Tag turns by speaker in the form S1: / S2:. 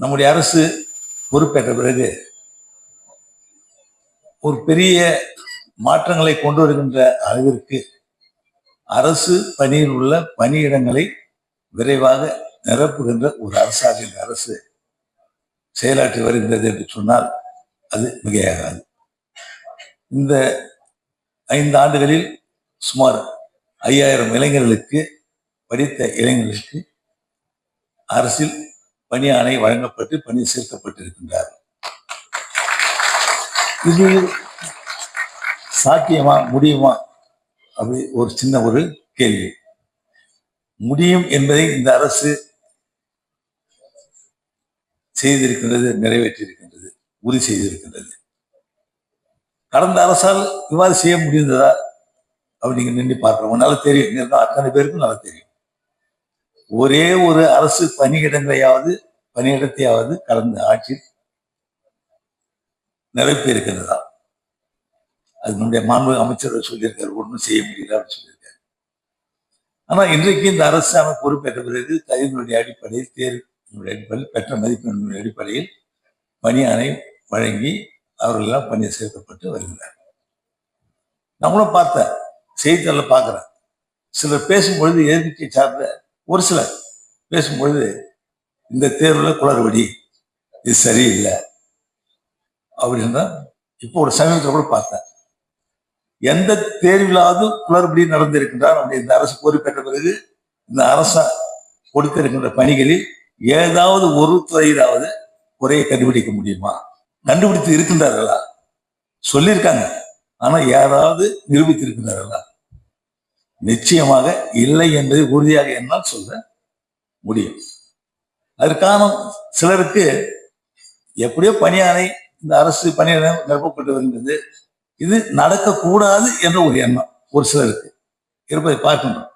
S1: நம்முடைய அரசு பொறுப்பேற்ற பிறகு ஒரு பெரிய மாற்றங்களை கொண்டு வருகின்ற அளவிற்கு அரசு பணியில் உள்ள பணியிடங்களை விரைவாக நிரப்புகின்ற ஒரு அரசாக இந்த அரசு செயலாற்றி வருகிறது என்று சொன்னால் அது மிகையாகாது. இந்த 5 ஆண்டுகளில் சுமார் 5000 இளைஞர்களுக்கு, படித்த இளைஞர்களுக்கு அரசில் பணி ஆணை வழங்கப்பட்டு பணி சேர்க்கப்பட்டிருக்கின்றார். இது சாத்தியமா, முடியுமா? அப்படி ஒரு சின்ன ஒரு கேள்வி. முடியும் என்பதை இந்த அரசு செய்திருக்கின்றது, நிறைவேற்றியிருக்கின்றது, உறுதி செய்திருக்கின்றது. கடந்த அரசால் இவ்வாறு செய்ய முடிந்ததா அப்படி நீங்க நின்று பார்க்கிறோம். நல்லா தெரியும், அத்தனை பேருக்கும் நல்லா தெரியும். ஒரே ஒரு அரசு பணியிடத்தையாவது கடந்த ஆட்சி நிரப்பி இருக்கின்றதா? அது நம்முடைய மாண்பு அமைச்சர் சொல்லியிருக்காரு, ஒன்றும் செய்ய முடியல அப்படின்னு சொல்லியிருக்காரு. ஆனா இன்றைக்கு இந்த அரசாங்க பொறுப்பேற்ற பிறகு தகுதியினுடைய அடிப்படையில், தேர்வினுடைய அடிப்படையில், பெற்ற மதிப்பெண்ணுடைய அடிப்படையில் பணி ஆணை வழங்கி அவர்களெல்லாம் பணி சேர்க்கப்பட்டு வருகிறார். நம்மளும் பார்த்தேன், செய்தித்தாளில் பார்க்கிறேன், சிலர் பேசும்பொழுது எதிர்கட்சியை சார்ந்த ஒரு சிலர் பேசும்பொழுது இந்த தேர்வில் குளறுபடி, இது சரியில்லை அப்படின்னா, இப்போ ஒரு சமீபத்தில் கூட பார்த்தேன், எந்த தேர்விலாவது குளறுபடி நடந்திருக்கின்றார் அப்படி இந்த அரசு பொறுப்பேற்ற பிறகு இந்த அரசு கொடுத்திருக்கின்ற பணிகளில் ஏதாவது ஒரு துறையிலாவது குறையை கண்டுபிடிக்க முடியுமா? கண்டுபிடித்து இருக்கின்றார்களா? சொல்லியிருக்காங்க, ஆனா யாராவது நிரூபித்திருக்கின்றார்களா? நிச்சயமாக இல்லை என்பதை உறுதியாக என்னால் சொல்ல முடியும். அதற்கான சிலருக்கு எப்படியோ பணியானை இந்த அரசு பணியிடம் நிரப்பப்பட்டு வருகிறது, இது நடக்கக்கூடாது என்ற ஒரு எண்ணம் ஒரு சிலருக்கு இருப்பதை பார்க்கின்றோம்.